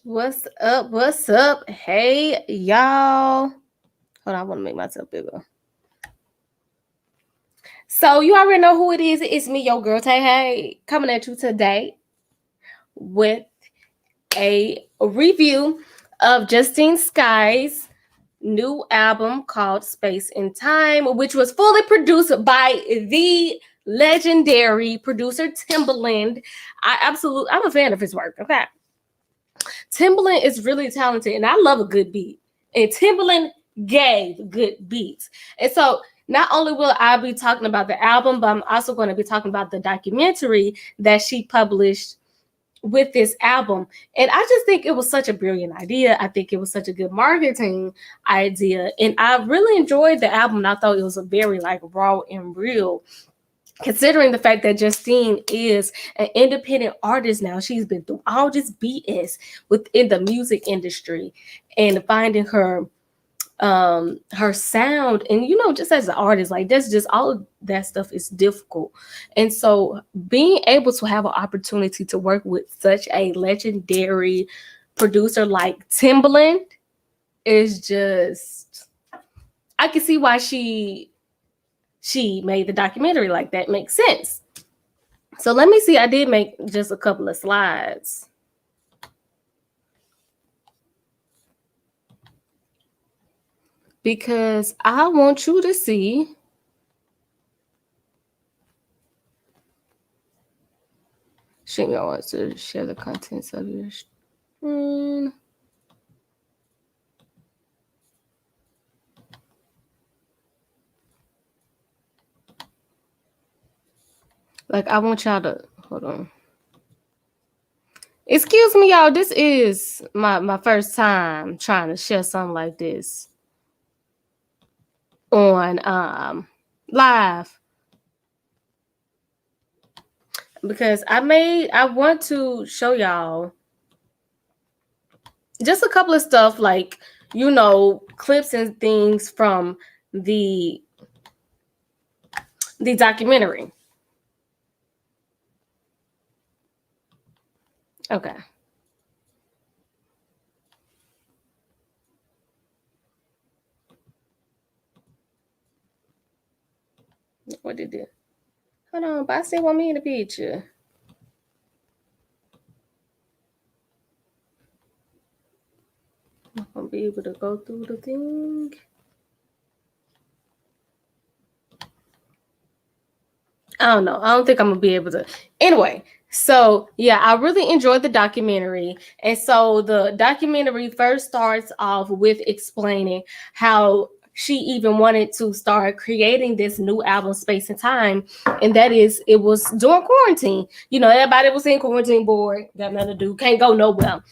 What's up? What's up? Hey, y'all. Hold on, I want to make myself bigger. So, you already know who it is. It's me, your girl, Tay Hey, coming at you today with a review of Justine Skye's new album called Space and Time, which was fully produced by the legendary producer Timbaland. I'm a fan of his work, okay? Timbaland is really talented, and I love a good beat. And Timbaland gave good beats. And so not only will I be talking about the album, but I'm also going to be talking about the documentary that she published with this album. And I just think it was such a brilliant idea. I think it was such a good marketing idea. And I really enjoyed the album. And I thought it was a very like raw and real, considering the fact that Justine is an independent artist now. She's been through all this BS within the music industry and finding her sound. And just as an artist, like that's just all of that stuff is difficult. And so being able to have an opportunity to work with such a legendary producer like Timbaland is just, I can see why she made the documentary. Like, that makes sense. So let me see. I did make just a couple of slides. Because I want you to see Shimmy wants to share the contents of your screen. Like, I want y'all to hold on. Excuse me, y'all. This is my first time trying to share something like this on live, because I want to show y'all just a couple of stuff, like clips and things from the documentary. Okay. What did it? Hold on, but I still want me in the picture. I'm not gonna be able to go through the thing. I don't know. I don't think I'm gonna be able to. Anyway, so yeah, I really enjoyed the documentary. And so the documentary first starts off with explaining how she even wanted to start creating this new album, Space and Time. And that is, it was during quarantine. Everybody was in quarantine, bored, got nothing to do, can't go nowhere,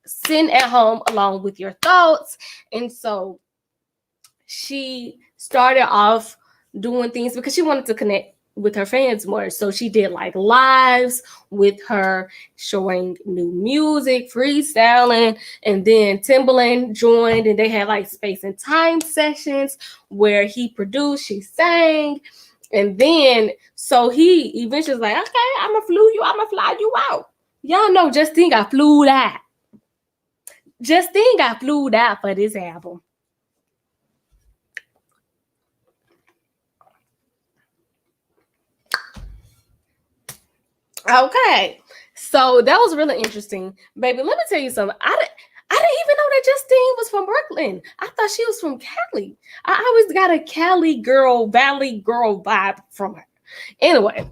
sitting at home alone with your thoughts. And so she started off doing things because she wanted to connect with her fans more. So she did like lives with her, showing new music, freestyling, and then Timbaland joined, and they had like Space and Time sessions where he produced, she sang. And then so he eventually was like, okay, I'm gonna fly you out. Y'all know Justine got flew out. Justine got flew out for this album. Okay, so that was really interesting, baby. Let me tell you something. I didn't even know that Justine was from Brooklyn. I thought she was from Cali. I always got a Cali girl, Valley girl vibe from her. Anyway,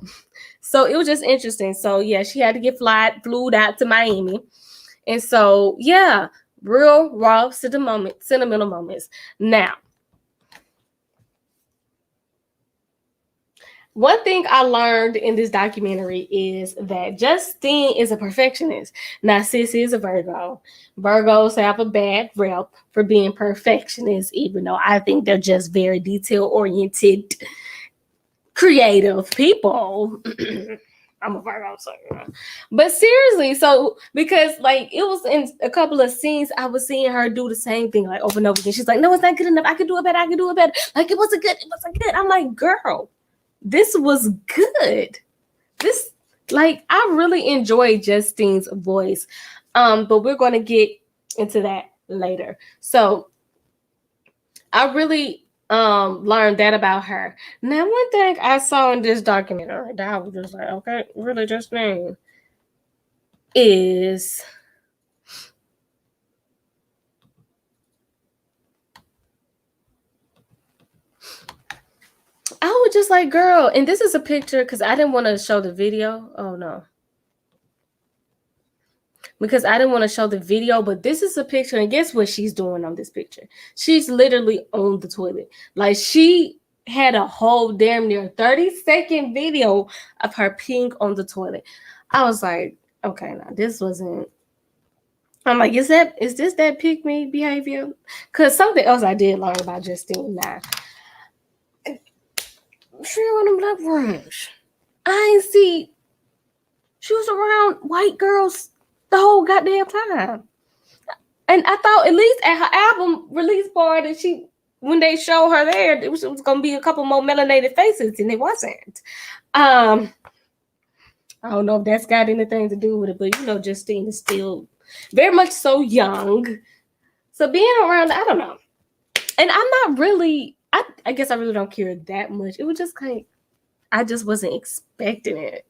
so it was just interesting. So yeah, she had to get flew out to Miami, and so yeah, real raw sentimental moments. Now, one thing I learned in this documentary is that Justine is a perfectionist. Now, sis is a Virgo. Virgos have a bad rep for being perfectionists, even though I think they're just very detail-oriented, creative people. I'm a Virgo, so but seriously, so because like it was in a couple of scenes, I was seeing her do the same thing like over and over again. She's like, "No, it's not good enough. I can do it better. I can do it better." Like it wasn't good. It wasn't good. I'm like, girl, this was good. I really enjoyed Justine's voice. But we're going to get into that later. So I really learned that about her. Now, one thing I saw in this documentary that I was just like, okay, really just name is I was just like, girl, and this is a picture because I didn't want to show the video. Oh no. Because I didn't want to show the video, but this is a picture, and guess what she's doing on this picture? She's literally on the toilet. Like, she had a whole damn near 30-second video of her peeing on the toilet. I was like, okay, now this wasn't. I'm like, is this that pick me behavior? Because something else I did learn about Justine now. She on them black rooms. I ain't see. She was around white girls the whole goddamn time. And I thought at least at her album release party, when they show her there, it was gonna be a couple more melanated faces, and it wasn't. I don't know if that's got anything to do with it, but Justine is still very much so young. So being around, I don't know. And I'm not really, I guess I really don't care that much. It was just I just wasn't expecting it.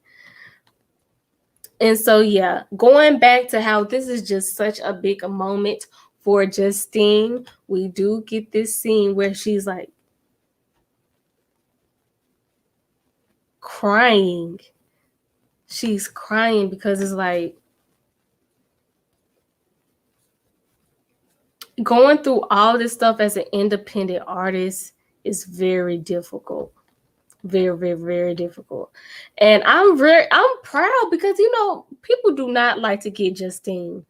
And so, yeah, going back to how this is just such a big moment for Justine, we do get this scene where she's like crying. She's crying because it's like going through all this stuff as an independent artist is very difficult. Very, very, very difficult. And I'm proud because people do not like to get Justine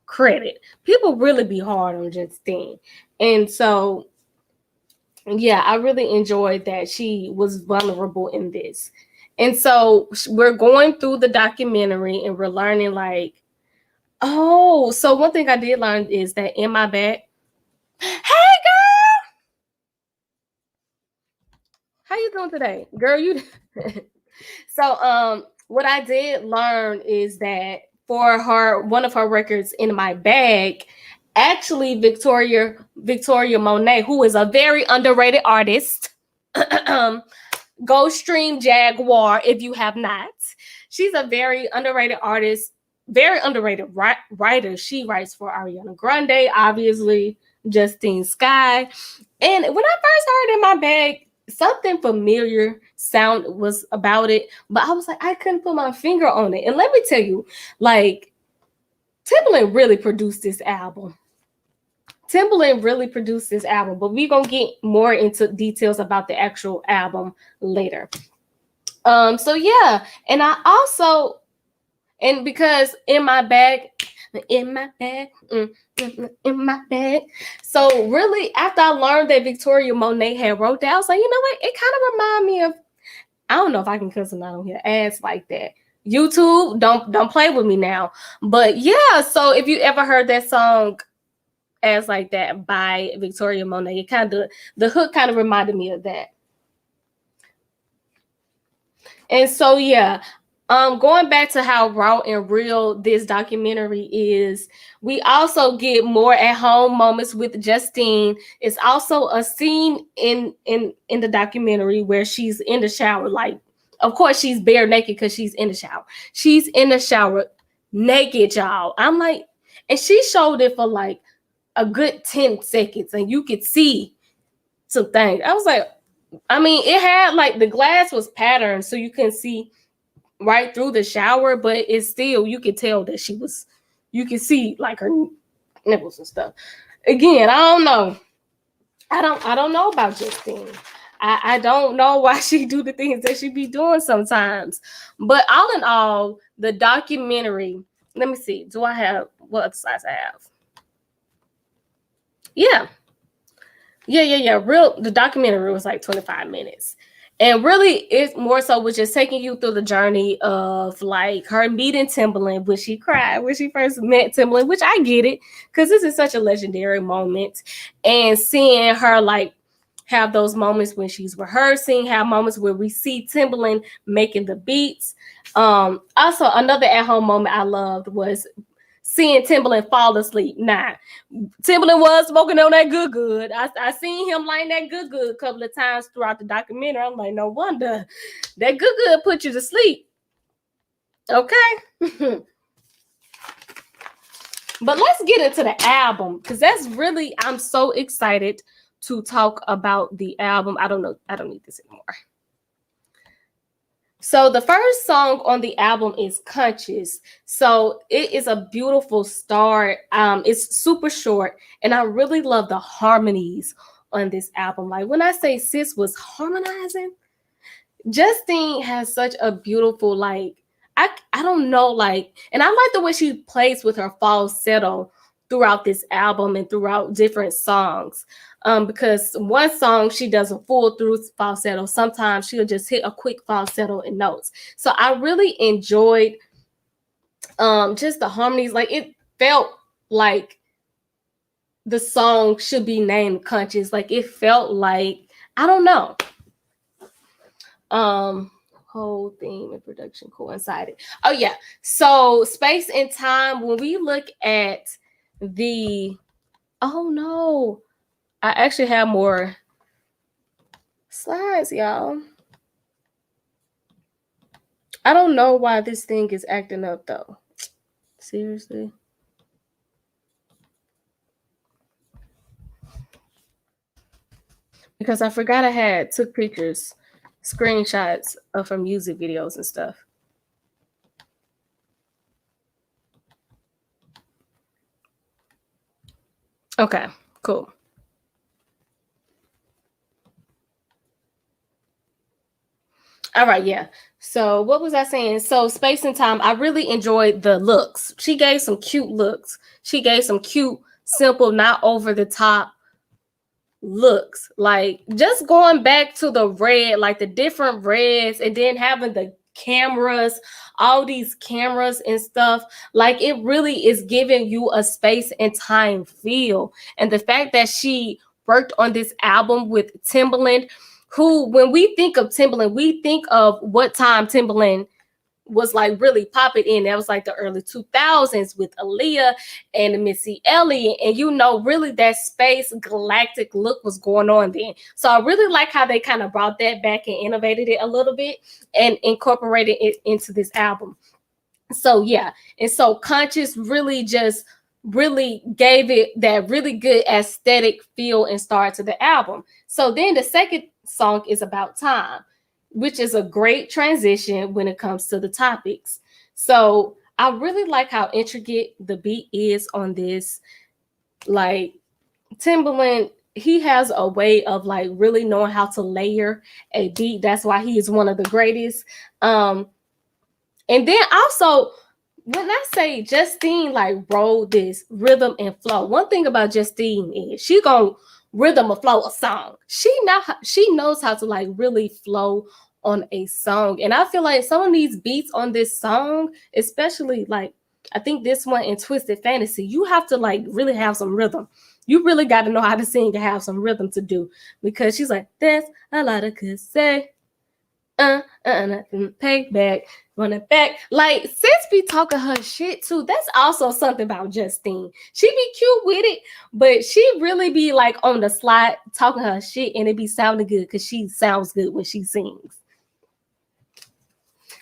credit. People really be hard on Justine. And so yeah, I really enjoyed that she was vulnerable in this. And so we're going through the documentary and we're learning like, oh, so one thing I did learn is that in my bag, hey girl, how you doing today? Girl, you so what I did learn is that for one of her records, In My Bag, actually Victoria Monet, who is a very underrated artist, go stream Jaguar if you have not. She's a very underrated artist, very underrated writer. She writes for Ariana Grande, obviously, Justine, Skye. And when I first heard In My Bag, something familiar sound was about it, but I was like, I couldn't put my finger on it. And let me tell you, like, Timbaland really produced this album. Timbaland really produced this album, but we're gonna get more into details about the actual album later. So yeah, and I also, and because in my bag, in my bag. So really, after I learned that Victoria Monet had wrote that, I was like, you know what? It kind of reminded me of, I don't know if I can cuss or not on here, ads like that. YouTube, don't play with me now. But yeah, so if you ever heard that song Ads Like That by Victoria Monet, it kind of, the hook kind of reminded me of that. And so yeah, going back to how raw and real this documentary is, we also get more at-home moments with Justine. It's also a scene in the documentary where she's in the shower. Like, of course, she's bare naked because she's in the shower. She's in the shower naked, y'all. I'm like, and she showed it for like a good 10 seconds, and you could see some things. I was like, I mean, it had like the glass was patterned, so you can see right through the shower, but it's still, you could tell that you can see like her nipples and stuff. Again, I don't know. I don't know about Justine. I don't know why she do the things that she be doing sometimes. But all in all, the documentary, let me see. Do I have what other size I have? Yeah. The documentary was like 25 minutes. And really, it's more so was just taking you through the journey of like her meeting Timbaland, when she cried when she first met Timbaland, which I get it, because this is such a legendary moment. And seeing her like have those moments when she's rehearsing, have moments where we see Timbaland making the beats. Also, another at-home moment I loved was seeing Timbaland fall asleep. Nah, Timbaland was smoking on that good. I seen him lighting that good a couple of times throughout the documentary. I'm like, no wonder that good put you to sleep. Okay. But let's get into the album, because that's really, I'm so excited to talk about the album. I don't know. I don't need this anymore. So the first song on the album is Conscious. So it is a beautiful start. It's super short, and I really love the harmonies on this album. Like when I say sis was harmonizing, Justine has such a beautiful, like, I don't know, like, and I like the way she plays with her falsetto throughout this album and throughout different songs. Because one song she does a full through falsetto. Sometimes she'll just hit a quick falsetto in notes. So I really enjoyed just the harmonies. Like it felt like the song should be named Conscious. Like it felt like, I don't know. Whole theme and production coincided. Oh yeah. So space and time, when we look at the, oh no, I actually have more slides, y'all. I don't know why this thing is acting up though. Seriously. Because I forgot I had took pictures, screenshots of her music videos and stuff. Okay, cool. All right, yeah. So what was I saying? So space and time, I really enjoyed the looks. She gave some cute looks. She gave some cute, simple, not over the top looks. Like just going back to the red, like the different reds, and then having the cameras, all these cameras and stuff. Like it really is giving you a space and time feel. And the fact that she worked on this album with Timbaland, who, when we think of Timbaland, we think of what time Timbaland was like really popping in. That was like the early 2000s with Aaliyah and Missy Elliott. And you know, really that space galactic look was going on then. So I really like how they kind of brought that back and innovated it a little bit and incorporated it into this album. So yeah, and so Conscious really just really gave it that really good aesthetic feel and start to the album. So then the second song is About Time, which is a great transition when it comes to the topics. So I really like how intricate the beat is on this. Like Timbaland, he has a way of like really knowing how to layer a beat. That's why he is one of the greatest. And then also, when I say Justine like rolled this rhythm and flow, one thing about Justine is she gonna rhythm or flow a song. She knows how to like really flow on a song. And I feel like some of these beats on this song, especially like I think this one in Twisted Fantasy, you have to like really have some rhythm. You really got to know how to sing and have some rhythm to do, because she's like, there's a lot of could say, nothing payback, running back. Like sis be talking her shit too. That's also something about Justine. She be cute with it, but she really be like on the slide talking her shit, and it be sounding good because she sounds good when she sings.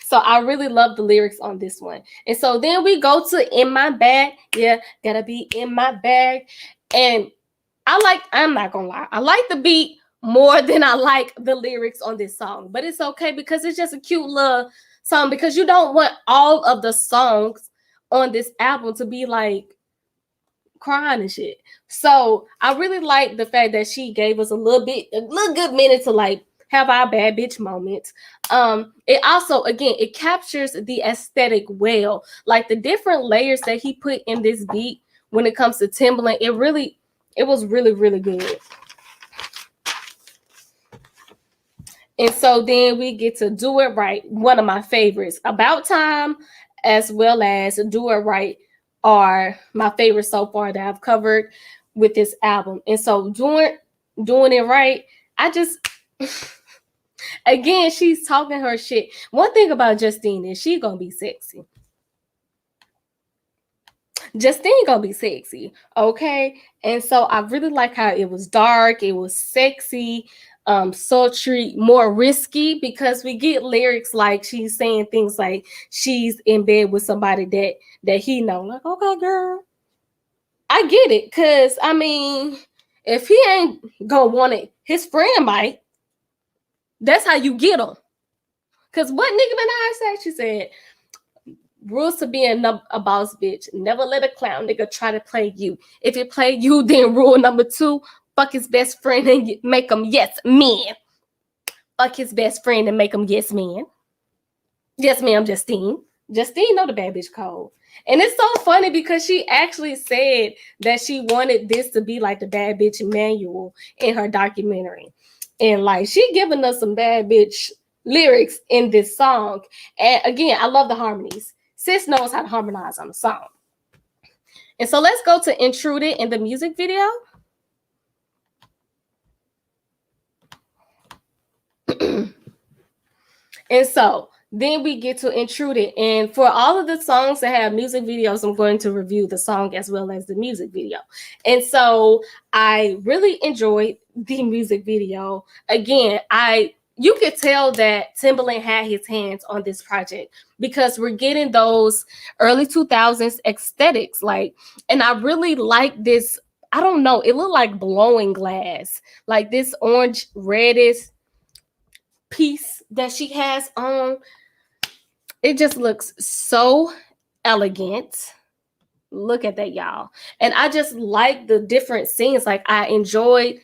So I really love the lyrics on this one. And so then we go to In My Bag. Yeah, gotta be in my bag. And I'm not gonna lie, I like the beat more than I like the lyrics on this song. But it's okay because it's just a cute little song, because you don't want all of the songs on this album to be like crying and shit. So I really like the fact that she gave us a little good minute to like have our bad bitch moments. It also, again, it captures the aesthetic well. Like the different layers that he put in this beat when it comes to Timbaland, it was really, really good. And so then we get to Do It Right, one of my favorites. About Time as well as Do It Right are my favorites so far that I've covered with this album. And so doing it right, I just again, she's talking her shit. One thing about Justine is she gonna be sexy. Justine gonna be sexy, okay? And so I really like how it was dark, it was sexy, sultry, more risky, because we get lyrics like she's saying things like she's in bed with somebody that he know. Like, okay, girl, I get it, cause I mean, if he ain't gonna want it, his friend might. That's how you get him. Cause what Nicki Minaj said? She said, rules to being a boss bitch. Never let a clown nigga try to play you. If it play you, then rule number 2, fuck his best friend and make him yes man. Fuck his best friend and make him yes man. Yes, ma'am, Justine. Justine know the bad bitch code. And it's so funny because she actually said that she wanted this to be like the bad bitch manual in her documentary. And like she giving us some bad bitch lyrics in this song. And again, I love the harmonies. Sis knows how to harmonize on the song. And so let's go to Intruded in the music video. And so then we get to Intruded. And for all of the songs that have music videos, I'm going to review the song as well as the music video. And so I really enjoyed the music video. Again, you could tell that Timbaland had his hands on this project because we're getting those early 2000s aesthetics. Like, and I really like this. I don't know. It looked like blowing glass, like this orange reddish piece that she has on. It just looks so elegant. Look at that, y'all. And I just like the different scenes. Like I enjoyed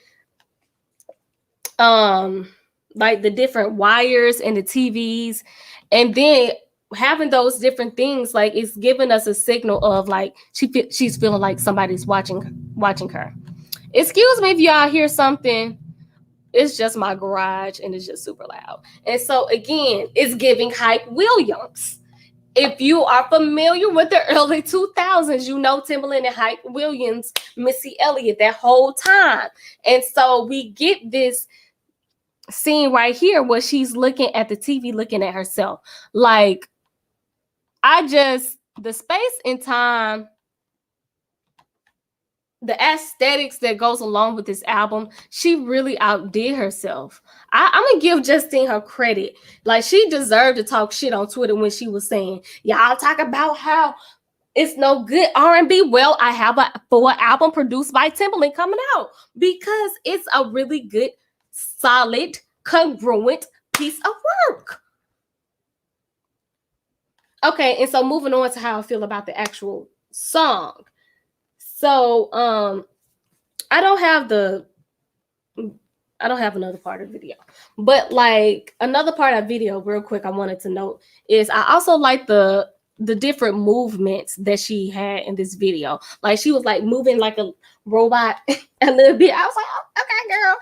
like the different wires and the TVs, and then having those different things, like it's giving us a signal of like she's feeling like somebody's watching her. Excuse me if y'all hear something. It's just my garage and it's just super loud. And so again, it's giving Hype Williams. If you are familiar with the early 2000s, you know Timbaland and Hype Williams, Missy Elliott, that whole time. And so we get this scene right here where she's looking at the TV, looking at herself. Like, the space and time, the aesthetics that goes along with this album, she really outdid herself. I'm gonna give Justine her credit. Like, she deserved to talk shit on Twitter when she was saying, y'all talk about how it's no good R&B. Well, I have a full album produced by Timbaland coming out because it's a really good, solid, congruent piece of work. Okay, and so moving on to how I feel about the actual song. So I don't have another part of the video, but like another part of the video real quick I wanted to note is I also like the different movements that she had in this video. Like she was like moving like a robot a little bit. I was like, oh, okay, girl.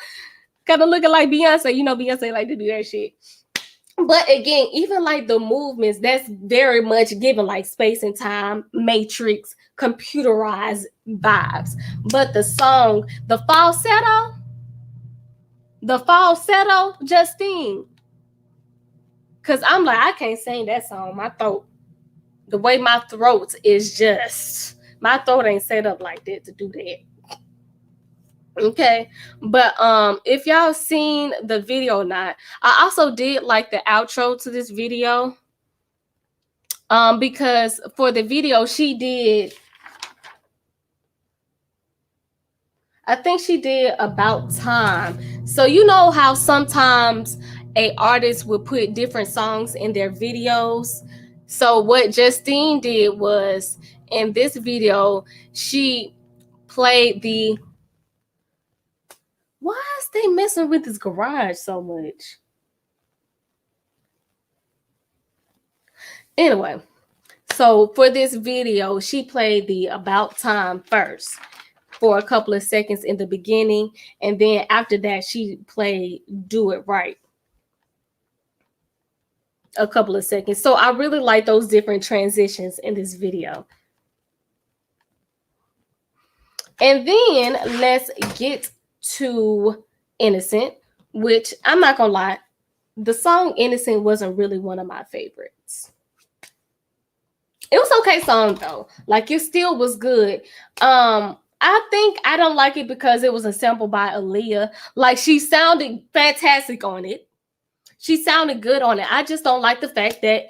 Kind of looking like Beyonce. You know, Beyonce like to do that shit. But again, even like the movements, that's very much given like space and time, Matrix, computerized vibes. But the song, the falsetto, Justine. Cause I'm like, I can't sing that song. My throat, the way my throat is just, my throat ain't set up like that to do that. Okay, but if y'all seen the video or not, I also did like the outro to this video. Because for the video I think she did About Time. So you know how sometimes a artist would put different songs in their videos. So what Justine did was in this video, she played the, why is they messing with this garage so much? Anyway, so for this video, she played the About Time first for a couple of seconds in the beginning, and then after that she played Do It Right a couple of seconds. So I really like those different transitions in this video. And then let's get to Innocent, which I'm not gonna lie, the song Innocent wasn't really one of my favorites. It was okay song though. Like it still was good. I think I don't like it because it was a sample by Aaliyah. Like she sounded fantastic on it. She sounded good on it. I just don't like the fact that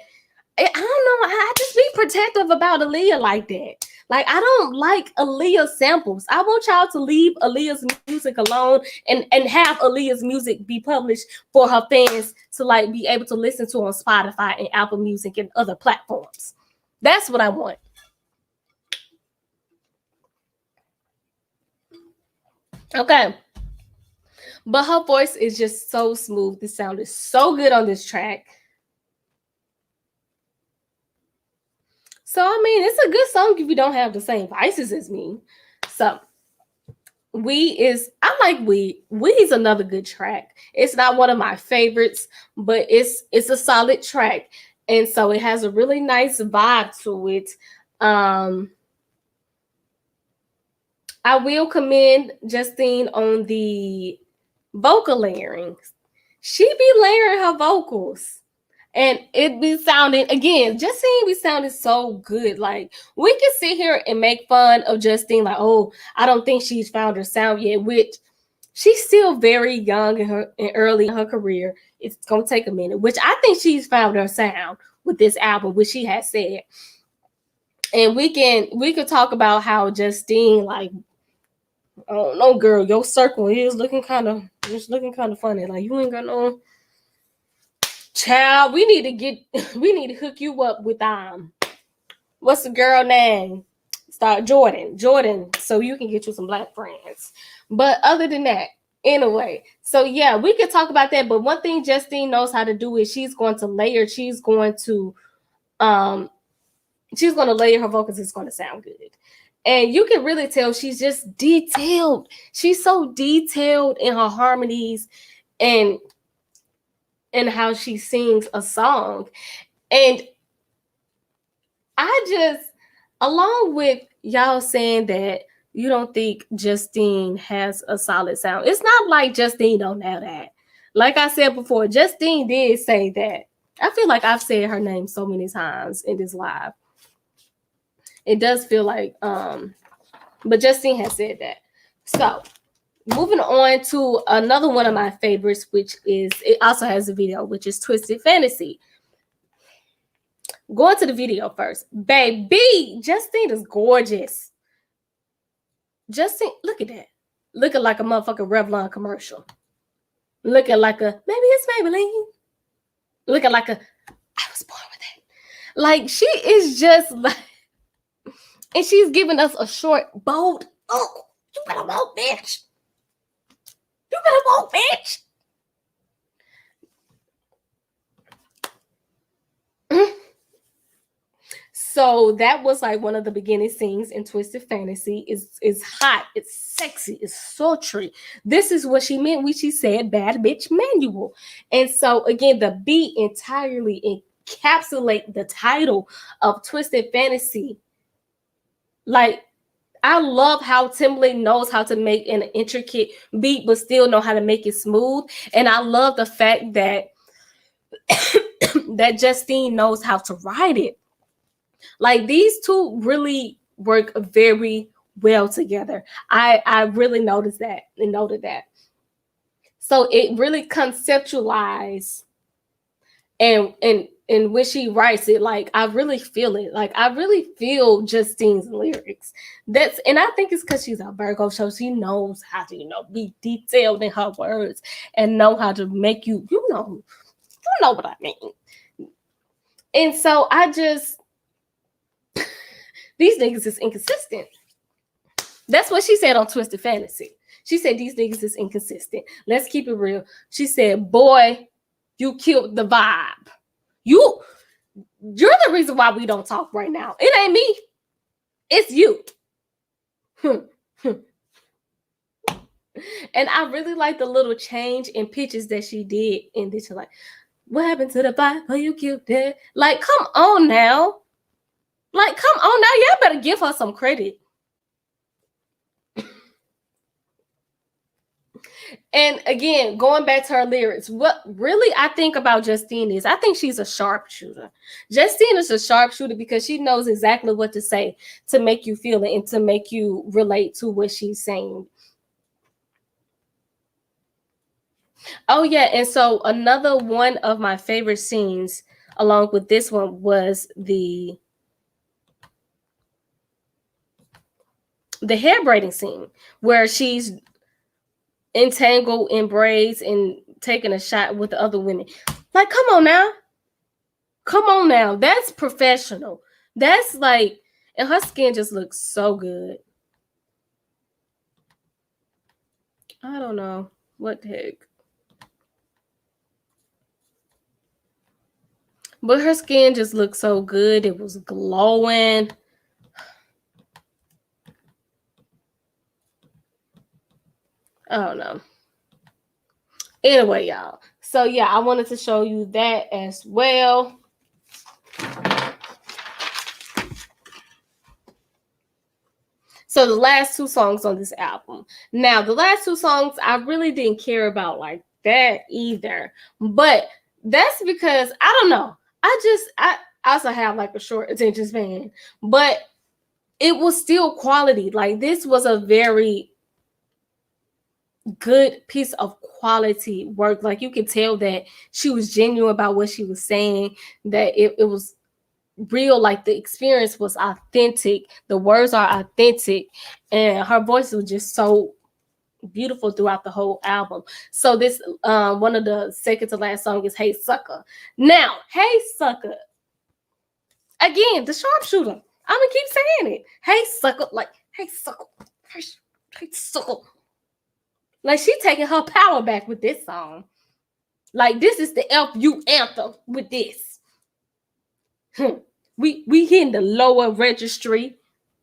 I don't know. I just be protective about Aaliyah like that. Like I don't like Aaliyah samples. I want y'all to leave Aaliyah's music alone and have Aaliyah's music be published for her fans to like be able to listen to on Spotify and Apple Music and other platforms. That's what I want. Okay. But her voice is just so smooth. It sounded so good on this track. So I mean, it's a good song if you don't have the same vices as me. So I like We. We's another good track. It's not one of my favorites, but it's a solid track. And so it has a really nice vibe to it. Um I will commend Justine on the vocal layering. She be layering her vocals. And it be sounding again, Justine be sounding so good. Like we can sit here and make fun of Justine, like, oh, I don't think she's found her sound yet, which she's still very young in early in her career. It's gonna take a minute, which I think she's found her sound with this album, which she has said. And we could talk about how Justine, like, I don't know, girl, your circle is looking kind of funny. Like you ain't got no child. We need to hook you up with what's the girl name? Start Jordan, so you can get you some black friends. But other than that, anyway, so yeah, we could talk about that. But one thing Justine knows how to do is she's going to layer. Um she's going to layer her vocals. It's going to sound good. And you can really tell she's just detailed. She's so detailed in her harmonies and how she sings a song. And I just, along with y'all saying that you don't think Justine has a solid sound, it's not like Justine don't know that. Like I said before, Justine did say that. I feel like I've said her name so many times in this live. It does feel like, but Justine has said that. So moving on to another one of my favorites, which is, it also has a video, which is Twisted Fantasy. Going to the video first. Baby, Justine is gorgeous. Justine, look at that. Looking like a motherfucking Revlon commercial. Looking like a, maybe it's Maybelline. Looking like a, I was born with that. Like, she is just like, and she's giving us a short, bold, oh, you better walk, bitch. You better walk, bitch. So that was like one of the beginning scenes in Twisted Fantasy. Is hot, it's sexy, it's sultry. This is what she meant when she said bad bitch manual. And so again, the beat entirely encapsulate the title of Twisted Fantasy. Like, I love how Timbaland knows how to make an intricate beat, but still know how to make it smooth. And I love the fact that that Justine knows how to write it. Like, these two really work very well together. I really noticed that and noted that. So it really conceptualized, and when she writes it, like, I really feel it. Like, I really feel Justine's lyrics. And I think it's because she's a Virgo, so she knows how to, be detailed in her words and know how to make you know what I mean. And so I just, these niggas is inconsistent. That's what she said on Twisted Fantasy. She said these niggas is inconsistent. Let's keep it real. She said, boy, you killed the vibe. You're the reason why we don't talk right now. It ain't me. It's you. And I really like the little change in pitches that she did in this. Like, what happened to the vibe? Oh, you killed it. Like, come on now. Like, come on now. Y'all better give her some credit. And again, going back to her lyrics, what really I think about Justine is I think she's a sharpshooter. Justine is a sharpshooter because she knows exactly what to say to make you feel it and to make you relate to what she's saying. Oh yeah, and so another one of my favorite scenes along with this one was the hair braiding scene where she's entangled in braids and taking a shot with the other women. Like, come on now. Come on now. That's professional. That's like, and her skin just looks so good. I don't know. What the heck? But her skin just looked so good. It was glowing. I don't know. Anyway, y'all. So yeah, I wanted to show you that as well. So the last two songs on this album. Now, the last two songs I really didn't care about like that either. But that's because I don't know. I also have like a short attention span, but it was still quality. Like this was a very good piece of quality work. Like you could tell that she was genuine about what she was saying, that it was real, like the experience was authentic, the words are authentic, and her voice was just so beautiful throughout the whole album. So this one of the second to last song is Hey Sucker. Now, Hey Sucker, again, the sharpshooter. I'm gonna keep saying it. Hey Sucker, like hey sucker, hey sucker. Like she taking her power back with this song. Like this is the FU anthem with this. We hitting the lower registry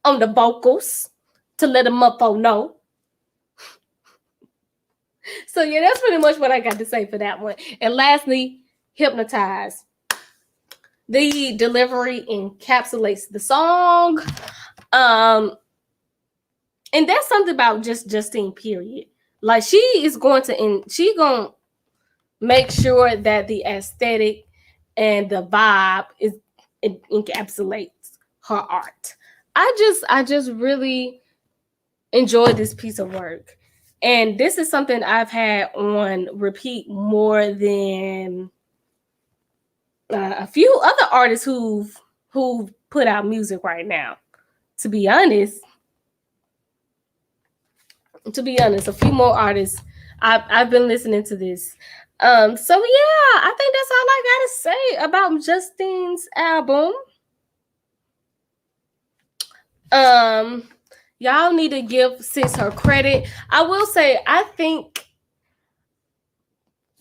on the vocals to let the motherfucker know. So yeah, that's pretty much what I got to say for that one. And lastly, Hypnotize. The delivery encapsulates the song. And that's something about just Justine, period. Like she is going to she gonna make sure that the aesthetic and the vibe is it encapsulates her art. I just really enjoyed this piece of work. And this is something I've had on repeat more than a few other artists who've put out music right now. To be honest, a few more artists. I've been listening to this. So yeah, I think that's all I gotta say about Justine's album. Y'all need to give Sis her credit. I will say I think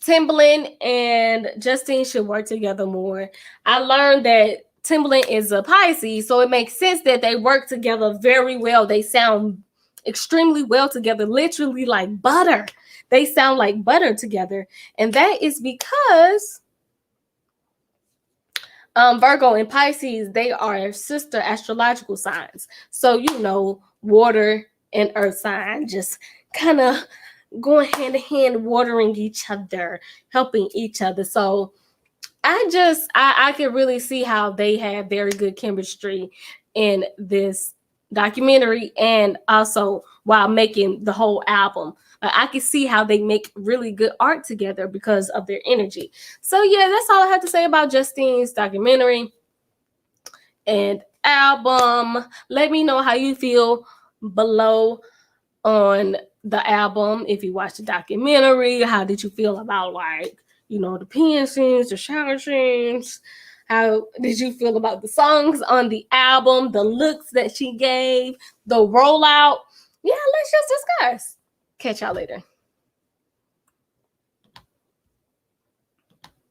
Timbaland and Justine should work together more. I learned that Timbaland is a Pisces, so it makes sense that they work together very well. They sound extremely well together, literally like butter. They sound like butter together. And that is because Virgo and Pisces, they are sister astrological signs. So, you know, water and earth sign just kind of going hand in hand, watering each other, helping each other. So I can really see how they have very good chemistry in this documentary and also while making the whole album. I can see how they make really good art together because of their energy. So yeah, that's all I have to say about Justine's documentary and album. Let me know how you feel below on the album. If you watched the documentary, how did you feel about like, you know, the pen scenes, the shower scenes? How did you feel about the songs on the album, the looks that she gave, the rollout? Yeah, let's just discuss. Catch y'all later.